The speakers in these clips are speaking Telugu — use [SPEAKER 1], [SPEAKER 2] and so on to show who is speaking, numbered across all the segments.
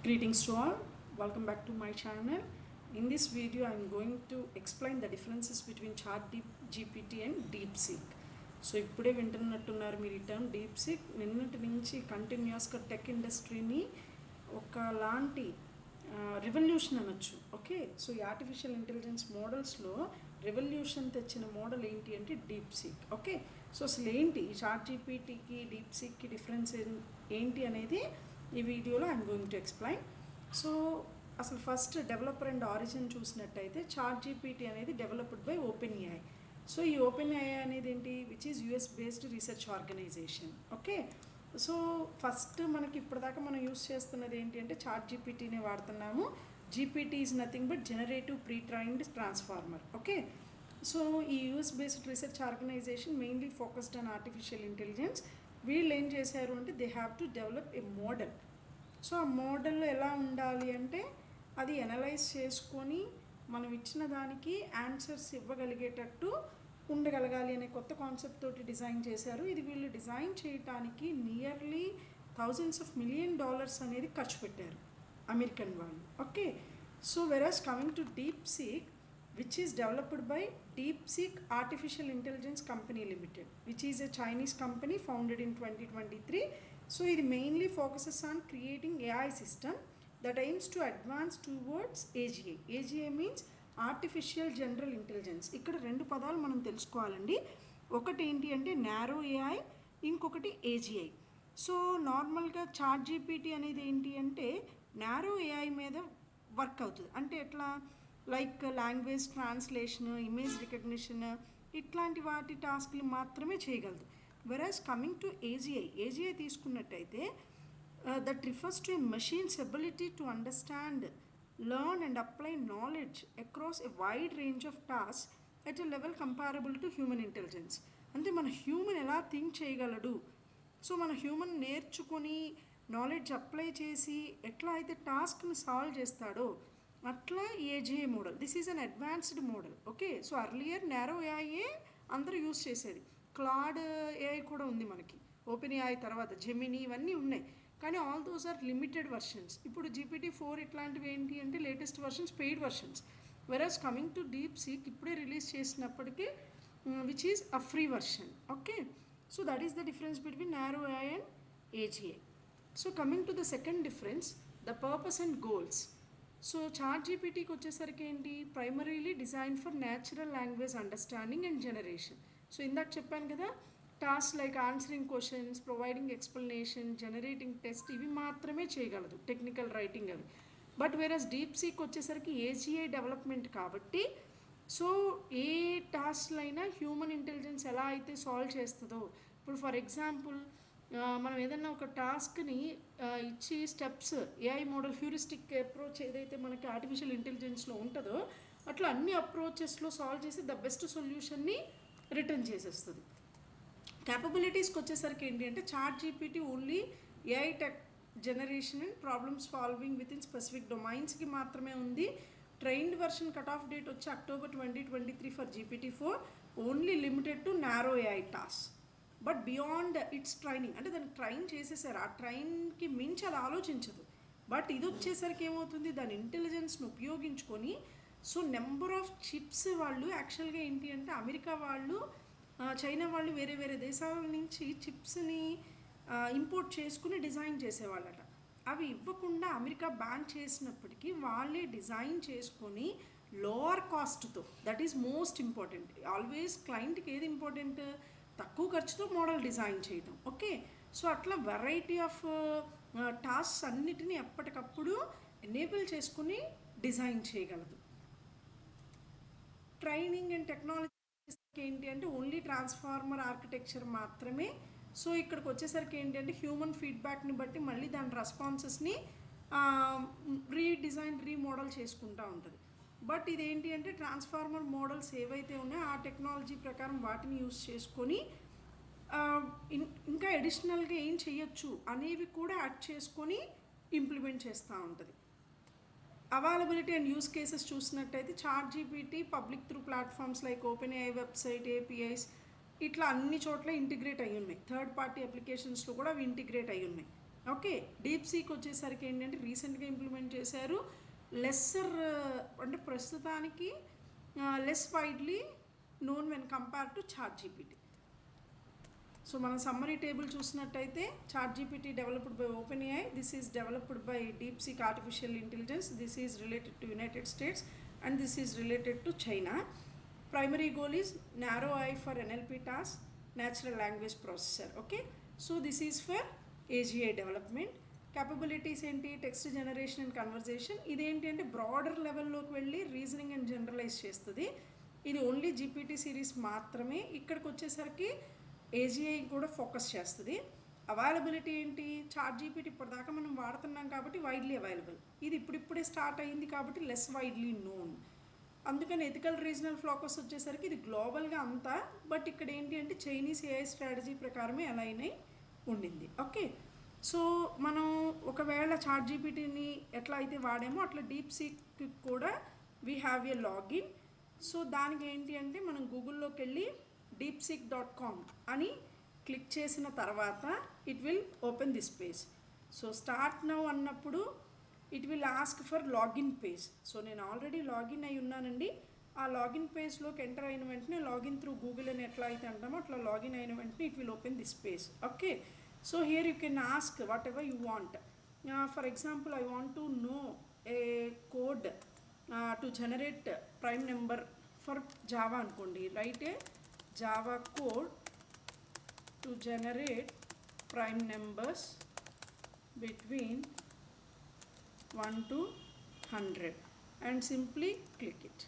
[SPEAKER 1] Greetings to all, welcome back to my channel. In this video I am going to explain the differences between ChatGPT and DeepSeek. So ఇప్పుడే వింటున్నట్టున్నారు మీరు ఈ టర్మ్ DeepSeek. నిన్నటి నుంచి కంటిన్యూస్గా టెక్ ఇండస్ట్రీని ఒకలాంటి రెవల్యూషన్ అనొచ్చు. ఓకే, సో ఈ ఆర్టిఫిషియల్ ఇంటెలిజెన్స్ మోడల్స్లో రెవల్యూషన్ తెచ్చిన మోడల్ ఏంటి అంటే DeepSeek. ఓకే, సో అసలు ఏంటి ఈ ChatGPTకి DeepSeekకి డిఫరెన్స్ ఏంటి అనేది ఈ వీడియోలో I'm going to explain. So అసలు ఫస్ట్ డెవలపర్ అండ్ ఆరిజిన్ చూసినట్టయితే ChatGPT అనేది డెవలప్డ్ బై OpenAI. సో ఈ OpenAI అనేది ఏంటి, which is US based research organisation. Okay, so first మనకి ఇప్పటిదాకా మనం యూస్ చేస్తున్నది ఏంటి అంటే ChatGPTనే వాడుతున్నాము. GPT is nothing but generative pre trained transformer. Okay, so ఈ US based research organisation mainly focused on artificial intelligence. వీళ్ళు ఏం చేశారు అంటే they have to develop a model. So ఆ మోడల్ ఎలా ఉండాలి అంటే అది ఎనలైజ్ చేసుకొని మనం ఇచ్చిన దానికి ఆన్సర్స్ ఇవ్వగలిగేటట్టు ఉండగలగాలి అనే కొత్త కాన్సెప్ట్ తోటి డిజైన్ చేశారు. ఇది వీళ్ళు డిజైన్ చేయడానికి నియర్లీ $1000 of million అనేది ఖర్చు పెట్టారు అమెరికన్ వాళ్ళు. Okay, so వెరాస్ coming to DeepSeek, which is developed by DeepSeek Artificial Intelligence Company Limited, which is a Chinese company founded in 2023. So it mainly focuses on creating AI system that aims to advance towards AGI. AGI means Artificial General Intelligence. ఇక్కడ రెండు పదాలు మనం తెలుసుకోవాలండి. ఒకటి ఏంటి అంటే నారో AI, ఇంకొకటి AGI. సో నార్మల్గా ChatGPT అనేది ఏంటి అంటే నారో AI మీద వర్క్ అవుతుంది. అంటే ఎట్లా, like language translation, image recognition, ఇట్లాంటి వాటి టాస్క్లు మాత్రమే చేయగలదు. వెరాజ్ కమింగ్ టు ఏజిఐ తీసుకున్నట్టయితే that refers to a machines ability to understand, learn and apply knowledge across a wide range of task at a level comparable to human intelligence. అంటే మన హ్యూమన్ ఎలా థింక్ చేయగలడు, సో మన హ్యూమన్ నేర్చుకొని నాలెడ్జ్ అప్లై చేసి ఎట్లా అయితే టాస్క్ని సాల్వ్ చేస్తాడో అట్లా AGI model. This is an advanced model. Okay, so earlier narrow AI అందరూ యూస్ చేసేది. క్లాడ్ ఏఐ కూడా ఉంది మనకి, OpenAI తర్వాత జెమినీ ఇవన్నీ ఉన్నాయి, కానీ all those are limited versions. ఇప్పుడు GPT-4 ఇట్లాంటివి ఏంటి అంటే latest versions, paid versions. Whereas coming to DeepSeek ఇప్పుడే రిలీజ్ చేసినప్పటికీ which is a free version. Okay, so that is the difference between narrow AI and AGI. So coming to the second difference, the purpose and goals. So ChatGPTకి వచ్చేసరికి ఏంటి, primarily design for natural language understanding and generation. So ఇందాక చెప్పాను కదా, task like answering questions, providing explanation, generating test, ఇవి మాత్రమే చేయగలదు, టెక్నికల్ రైటింగ్ అవి. బట్ వేరస్ DeepSeek వచ్చేసరికి ఏజిఐ డెవలప్మెంట్ కాబట్టి, సో ఏ టాస్క్లు అయినా హ్యూమన్ ఇంటెలిజెన్స్ ఎలా అయితే సాల్వ్ చేస్తుందో, ఇప్పుడు ఫర్ ఎగ్జాంపుల్ మనం ఏదన్నా ఒక టాస్క్ని ఇచ్చి steps, AI model heuristic approach ఏదైతే మనకి ఆర్టిఫిషియల్ ఇంటెలిజెన్స్లో ఉంటుందో అట్లా అన్ని అప్రోచెస్లో సాల్వ్ చేసి ద బెస్ట్ సొల్యూషన్ని రిటర్న్ చేసేస్తుంది. క్యాపబిలిటీస్కి వచ్చేసరికి ఏంటి అంటే ChatGPT only AI tech generation and problem solving with in specific డొమైన్స్కి మాత్రమే ఉంది. Trained version cut off date వచ్చి October 2023 for GPT-4, only limited to narrow AI task. But beyond its training, అంటే దాన్ని ట్రైన్ చేసేసారు, ఆ ట్రైన్కి మించి అది ఆలోచించదు. బట్ ఇది వచ్చేసరికి ఏమవుతుంది, దాని ఇంటెలిజెన్స్ను ఉపయోగించుకొని, సో నెంబర్ ఆఫ్ చిప్స్ వాళ్ళు యాక్చువల్గా ఏంటి అంటే అమెరికా వాళ్ళు, చైనా వాళ్ళు వేరే వేరే దేశాల నుంచి చిప్స్ని ఇంపోర్ట్ చేసుకుని డిజైన్ చేసేవాళ్ళట. అవి ఇవ్వకుండా అమెరికా బ్యాన్ చేసినప్పటికీ వాళ్ళే డిజైన్ చేసుకొని లోవర్ కాస్ట్తో, that is most important. Always క్లయింట్కి ఏది ఇంపార్టెంట్, తక్కువ ఖర్చుతో మోడల్ డిజైన్ చేయడం. ఓకే, సో అట్లా వెరైటీ ఆఫ్ టాస్క్స్ అన్నిటినీ ఎప్పటికప్పుడు ఎనేబుల్ చేసుకుని డిజైన్ చేయగలదు. ట్రైనింగ్ అండ్ టెక్నాలజీ ఏంటి అంటే ఓన్లీ ట్రాన్స్ఫార్మర్ ఆర్కిటెక్చర్ మాత్రమే. సో ఇక్కడికి వచ్చేసరికి ఏంటి అంటే హ్యూమన్ ఫీడ్బ్యాక్ని బట్టి మళ్ళీ దాని రెస్పాన్సెస్ని రీమోడల్ చేసుకుంటూ ఉంటుంది. బట్ ఇదేంటి అంటే ట్రాన్స్ఫార్మర్ మోడల్స్ ఏవైతే ఉన్నాయో ఆ టెక్నాలజీ ప్రకారం వాటిని యూస్ చేసుకొని ఇంకా అడిషనల్గా ఏం చేయొచ్చు అనేవి కూడా యాడ్ చేసుకొని ఇంప్లిమెంట్ చేస్తూ ఉంటుంది. అవైలబిలిటీ అండ్ యూస్ కేసెస్ చూసినట్టయితే ChatGPT public through platforms like OpenAI website, APIs ఇట్లా అన్ని చోట్ల ఇంటిగ్రేట్ అయ్యి ఉన్నాయి. థర్డ్ పార్టీ అప్లికేషన్స్లో కూడా అవి ఇంటిగ్రేట్ అయ్యి ఉన్నాయి. ఓకే, డీప్ సీక్ వచ్చేసరికి ఏంటంటే రీసెంట్గా ఇంప్లిమెంట్ చేశారు. లెస్సర్ అంటే ప్రస్తుతానికి less widely known when compare to ChatGPT. So మనం సమ్మరీ టేబుల్ చూసినట్టయితే ChatGPT developed by OpenAI, this is developed by DeepSeek artificial intelligence, this is related to United States and this is related to China. Primary goal is narrow AI for NLP task, natural language processor. Okay, so this is for AGI development. Capabilities ఏంటి, టెక్స్ట్ జనరేషన్ అండ్ కన్వర్జేషన్. ఇదేంటి అంటే బ్రాడర్ లెవెల్లోకి వెళ్ళి రీజనింగ్ అండ్ జనరలైజ్ చేస్తుంది. ఇది ఓన్లీ జీపీటీ సిరీస్ మాత్రమే. ఇక్కడికి వచ్చేసరికి ఏజీఐ కూడా ఫోకస్ చేస్తుంది. అవైలబిలిటీ ఏంటి, చాట్ జీపీటీ ఇప్పటిదాకా మనం వాడుతున్నాం కాబట్టి వైడ్లీ అవైలబుల్. ఇది ఇప్పుడిప్పుడే స్టార్ట్ అయింది కాబట్టి లెస్ వైడ్లీ నోన్. అందుకని ఎథికల్ రీజనల్ ఫోకస్ వచ్చేసరికి ఇది గ్లోబల్గా అంతా, బట్ ఇక్కడ ఏంటి అంటే చైనీస్ ఏఐ స్ట్రాటజీ ప్రకారమే అలైన్ అయి ఉండింది. ఓకే, సో మనం ఒకవేళ చాట్ జీపీటీని ఎట్లా అయితే వాడామో అట్లా డీప్ సీక్కి కూడా we have a login. So దానికి ఏంటి అంటే మనం గూగుల్లోకి వెళ్ళి deepseek.com అని క్లిక్ చేసిన తర్వాత it will open this page. So start now అన్నప్పుడు it will ask for login page. So నేను ఆల్రెడీ లాగిన్ అయి ఉన్నానండి. ఆ లాగిన్ పేజ్లోకి ఎంటర్ అయిన వెంటనే లాగిన్ త్రూ గూగుల్ అని ఎట్లా అయితే అంటామో అట్లా లాగిన్ అయిన వెంటనే it will open this page. Okay, so here you can ask whatever you want. For example I want to know a code to generate prime number for Java అనుకోండి. Write a Java code to generate prime numbers between 1 to 100 and simply click it.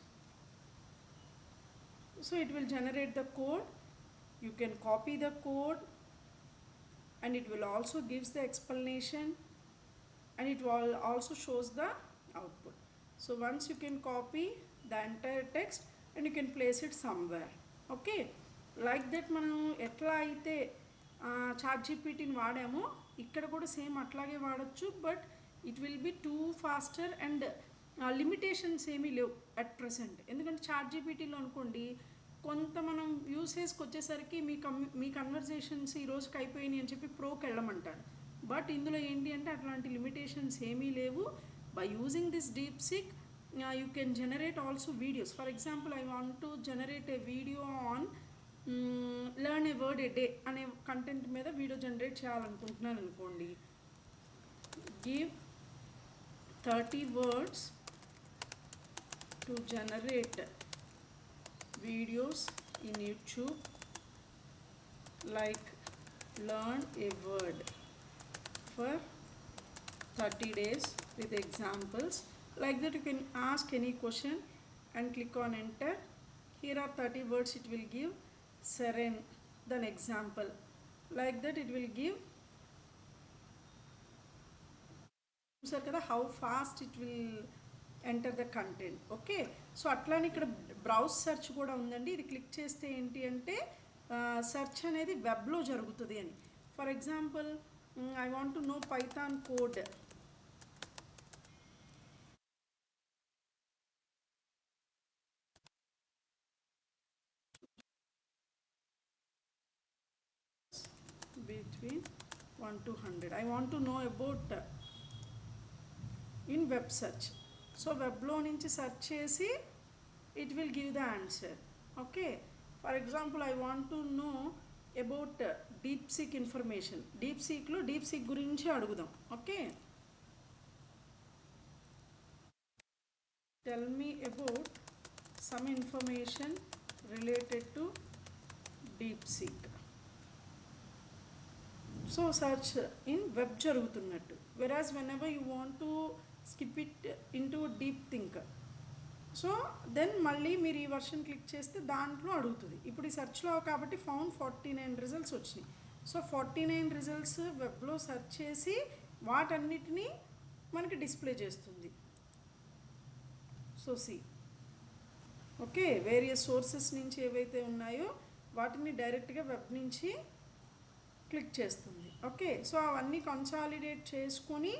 [SPEAKER 1] So it will generate the code. You can copy the code and it will also gives the explanation and it will also shows the output. So once you can copy the entire text and you can place it somewhere. Okay, like that మనం ఎట్లా అయితే చాట్ జీపీటీని వాడామో ఇక్కడ కూడా సేమ్ అట్లాగే వాడచ్చు. But it will be too faster and limitations ఏమీ లేవు అట్ ప్రజెంట్. ఎందుకంటే చాట్ జీపీటీలో అనుకోండి కొంత మనం యూసేజ్కి వచ్చేసరికి మీ కన్వర్జేషన్స్ ఈ రోజుకి అయిపోయినాయి అని చెప్పి ప్రోకి వెళ్ళమంటారు. బట్ ఇందులో ఏంటి అంటే అట్లాంటి లిమిటేషన్స్ ఏమీ లేవు. By using this deep seek you can generate also videos. For example I want to generate a video on learn A word A day అనే కంటెంట్ మీద వీడియో జనరేట్ చేయాలనుకుంటున్నాను అనుకోండి. Give 30 words to generate videos in YouTube like learn a word for 30 days with examples. Like that you can ask any question and click on enter. Here are 30 words it will give. Seren, then example. Like that it will give. చూసారు కదా how fast it will enter the content. Okay, so అట్లానే ఇక్కడ బ్రౌజ్ సెర్చ్ కూడా ఉందండి. ఇది క్లిక్ చేస్తే ఏంటి అంటే సెర్చ్ అనేది వెబ్లో జరుగుతుంది అని. For example I want to no Python code. between 1 to 100. I want to know about in web search. So webలో నుంచి సెర్చ్ చేసి it will give the answer. Okay, for example I want to know about DeepSeek information. DeepSeekలో DeepSeek గురించి అడుగుదాం. Okay, tell me about some information related to DeepSeek. So search in web జరుగుతున్నట్టు. Whereas whenever you want to skip it into deep think, so then మళ్ళీ మీరు ఈ వర్షన్ క్లిక్ చేస్తే దాంట్లో అడుగుతుంది. ఇప్పుడు ఈ సెర్చ్లో కాబట్టి ఫౌండ్ 49 రిజల్ట్స్ వచ్చినాయి. సో 49 రిజల్ట్స్ వెబ్లో సెర్చ్ చేసి వాటన్నిటినీ మనకి డిస్ప్లే చేస్తుంది. So see okay, various sources నుంచి ఏవైతే ఉన్నాయో వాటిని డైరెక్ట్గా వెబ్ నుంచి క్లిక్ చేస్తుంది. ఓకే, సో అవన్నీ కన్సాలిడేట్ చేసుకొని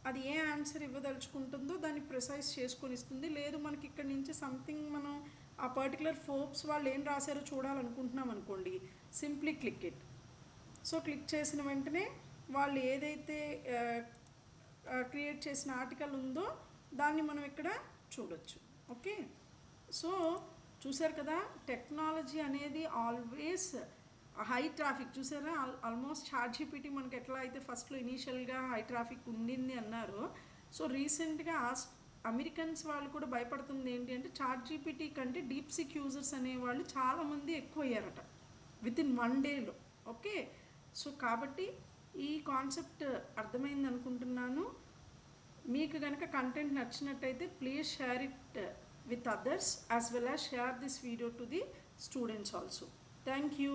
[SPEAKER 1] అది ఏ ఆన్సర్ ఇవ్వదలుచుకుంటుందో దాన్ని ప్రిసైజ్ చేసుకొని ఇస్తుంది. లేదు మనకి ఇక్కడ నుంచి సంథింగ్ మనం ఆ పర్టికులర్ ఫోర్బ్స్ వాళ్ళు ఏం రాశారో చూడాలనుకుంటున్నాం అనుకోండి, simply click it. So click చేసిన వెంటనే వాళ్ళు ఏదైతే క్రియేట్ చేసిన ఆర్టికల్ ఉందో దాన్ని మనం ఇక్కడ చూడొచ్చు. ఓకే, సో చూసారు కదా, టెక్నాలజీ అనేది ఆల్వేస్ హై ట్రాఫిక్. చూసారా, ఆల్మోస్ట్ ChatGPT మనకి ఎట్లా అయితే ఫస్ట్లో ఇనీషియల్గా హై ట్రాఫిక్ ఉండింది అన్నారు. సో రీసెంట్గా అమెరికన్స్ వాళ్ళు కూడా భయపడుతుంది ఏంటి అంటే ChatGPT కంటే డీప్సీక్ యూజర్స్ అనేవాళ్ళు చాలామంది ఎక్కువ అయ్యారట వితిన్ 1 డేలో. ఓకే, సో కాబట్టి ఈ కాన్సెప్ట్ అర్థమైంది అనుకుంటున్నాను. మీకు కనుక కంటెంట్ నచ్చినట్టయితే please share it with others as well as share this video to the students also. Thank you.